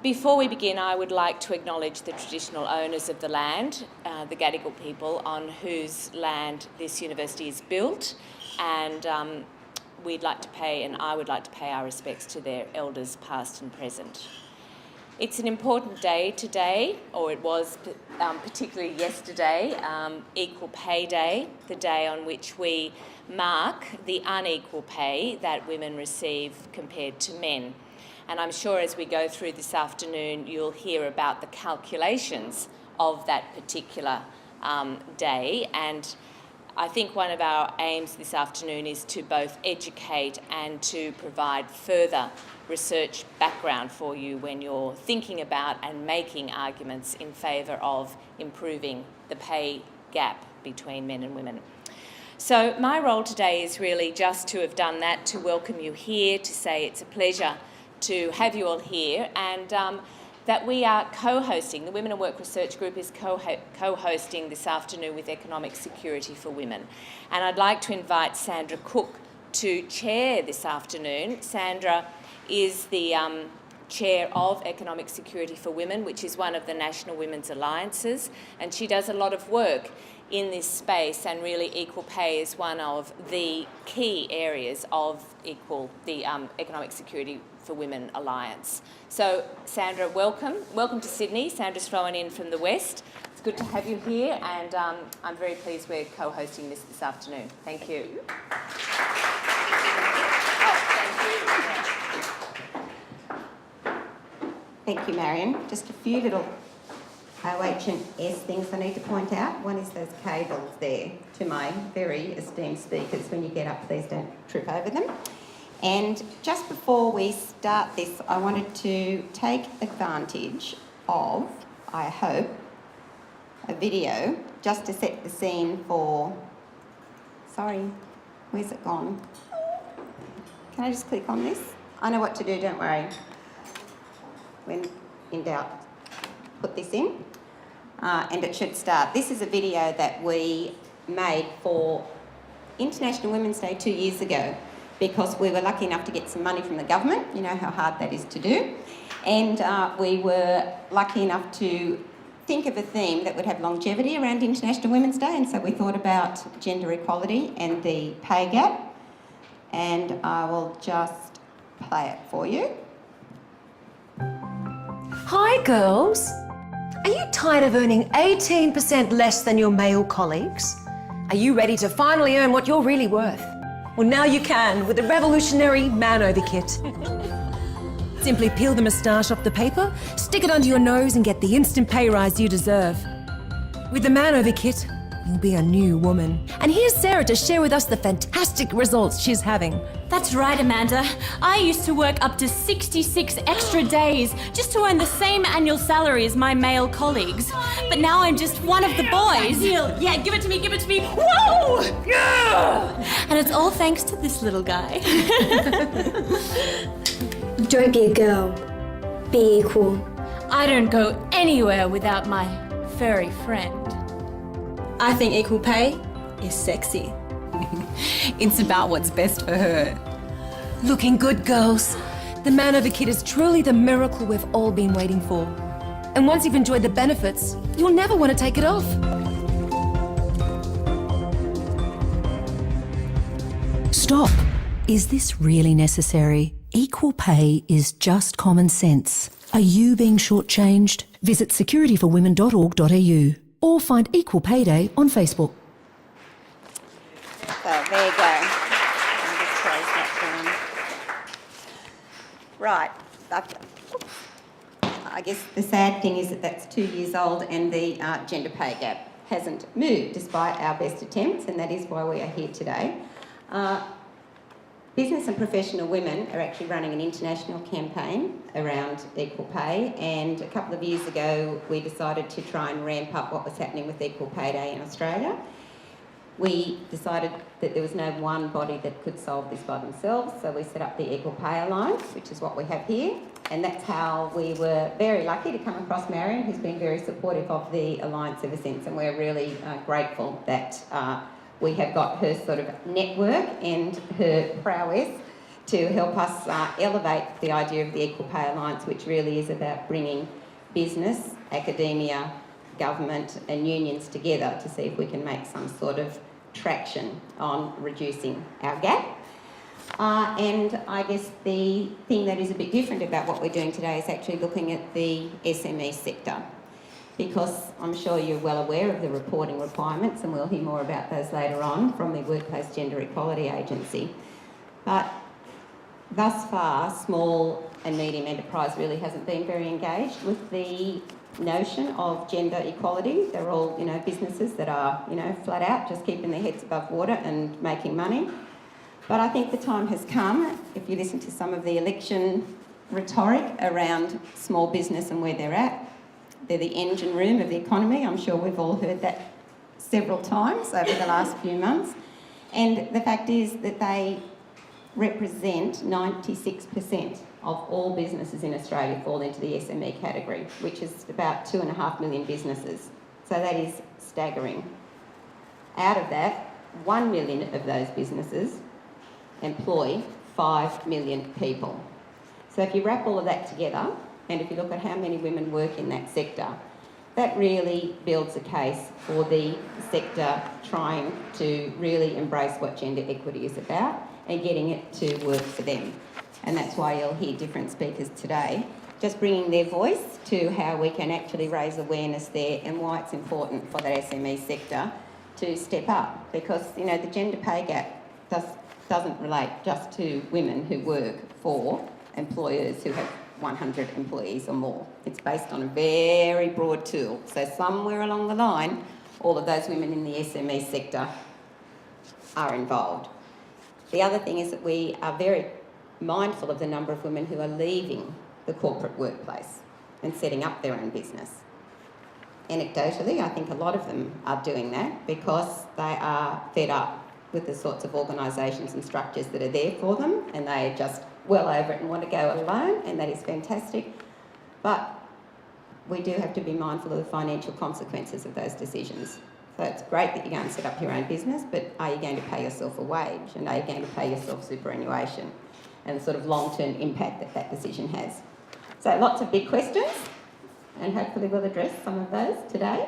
Before we begin, I would like to acknowledge the traditional owners of the land, the Gadigal people on whose land this university is built, and I would like to pay our respects to their elders past and present. It's an important day today, or it was particularly yesterday, Equal Pay Day, the day on which we mark the unequal pay that women receive compared to men. And I'm sure as we go through this afternoon, you'll hear about the calculations of that particular day. And I think one of our aims this afternoon is to both educate and to provide further research background for you when you're thinking about and making arguments in favour of improving the pay gap between men and women. So my role today is really just to have done that, to welcome you here, to say it's a pleasure to have you all here, and that we are co-hosting, the Women at Work Research Group is co-hosting this afternoon with Economic Security for Women. And I'd like to invite Sandra Cook to chair this afternoon. Sandra is the chair of Economic Security for Women, which is one of the National Women's Alliances, and she does a lot of work in this space, and really equal pay is one of the key areas of the Economic Security for Women Alliance. So Sandra, welcome. Welcome to Sydney. Sandra's flown in from the West. It's good to have you here, and I'm very pleased we're co-hosting this afternoon. Thank you. Thank you, Marian. Just a few little OH&S things I need to point out. One is those cables there to my very esteemed speakers. When you get up, please don't trip over them. And just before we start this, I wanted to take advantage of, I hope, a video just to set the scene for... Sorry, where's it gone? Can I just click on this? I know what to do, don't worry. When in doubt, put this in, and it should start. This is a video that we made for International Women's Day 2 years ago, because we were lucky enough to get some money from the government. You know how hard that is to do. And we were lucky enough to think of a theme that would have longevity around International Women's Day, and so we thought about gender equality and the pay gap. And I will just play it for you. Hi, girls. Are you tired of earning 18% less than your male colleagues? Are you ready to finally earn what you're really worth? Well, now you can with the revolutionary Man-Over Kit. Simply peel the moustache off the paper, stick it under your nose and get the instant pay rise you deserve. With the Man-Over Kit, you'll be a new woman. And here's Sarah to share with us the fantastic results she's having. That's right, Amanda. I used to work up to 66 extra days just to earn the same annual salary as my male colleagues. But now I'm just one of the boys. Yeah, give it to me, give it to me. Whoa! Yeah! And it's all thanks to this little guy. Don't be a girl. Be equal. I don't go anywhere without my furry friend. I think equal pay is sexy. It's about what's best for her. Looking good, girls. The Man-Over Kit is truly the miracle we've all been waiting for. And once you've enjoyed the benefits, you'll never want to take it off. Stop. Is this really necessary? Equal pay is just common sense. Are you being shortchanged? Visit securityforwomen.org.au or find Equal Pay Day on Facebook. So there you go. I'll just close that down. Right. I guess the sad thing is that that's 2 years old and the gender pay gap hasn't moved despite our best attempts, and that is why we are here today. Business and professional women are actually running an international campaign around equal pay, and a couple of years ago we decided to try and ramp up what was happening with Equal Pay Day in Australia. We decided that there was no one body that could solve this by themselves, so we set up the Equal Pay Alliance, which is what we have here, and that's how we were very lucky to come across Marian, who's been very supportive of the Alliance ever since, and we're really grateful that we have got her sort of network and her prowess to help us elevate the idea of the Equal Pay Alliance, which really is about bringing business, academia, government and unions together to see if we can make some sort of traction on reducing our gap. And I guess the thing that is a bit different about what we're doing today is actually looking at the SME sector, because I'm sure you're well aware of the reporting requirements, and we'll hear more about those later on from the Workplace Gender Equality Agency. But thus far, small and medium enterprise really hasn't been very engaged with the notion of gender equality. They're all, businesses that are, flat out just keeping their heads above water and making money. But I think the time has come, if you listen to some of the election rhetoric around small business and where they're at. They're the engine room of the economy. I'm sure we've all heard that several times over the last few months. And the fact is that they represent 96% of all businesses in Australia fall into the SME category, which is about 2.5 million businesses. So that is staggering. Out of that, 1 million of those businesses employ 5 million people. So if you wrap all of that together, and if you look at how many women work in that sector, that really builds a case for the sector trying to really embrace what gender equity is about and getting it to work for them. And that's why you'll hear different speakers today just bringing their voice to how we can actually raise awareness there and why it's important for that SME sector to step up. Because, the gender pay gap doesn't relate just to women who work for employers who have 100 employees or more. It's based on a very broad tool. So somewhere along the line, all of those women in the SME sector are involved. The other thing is that we are very mindful of the number of women who are leaving the corporate workplace and setting up their own business. Anecdotally, I think a lot of them are doing that because they are fed up with the sorts of organisations and structures that are there for them, and they are just well over it and want to go alone, and that is fantastic. But we do have to be mindful of the financial consequences of those decisions. So it's great that you're going to set up your own business, but are you going to pay yourself a wage, and are you going to pay yourself superannuation, and the sort of long-term impact that that decision has? So lots of big questions, and hopefully we'll address some of those today.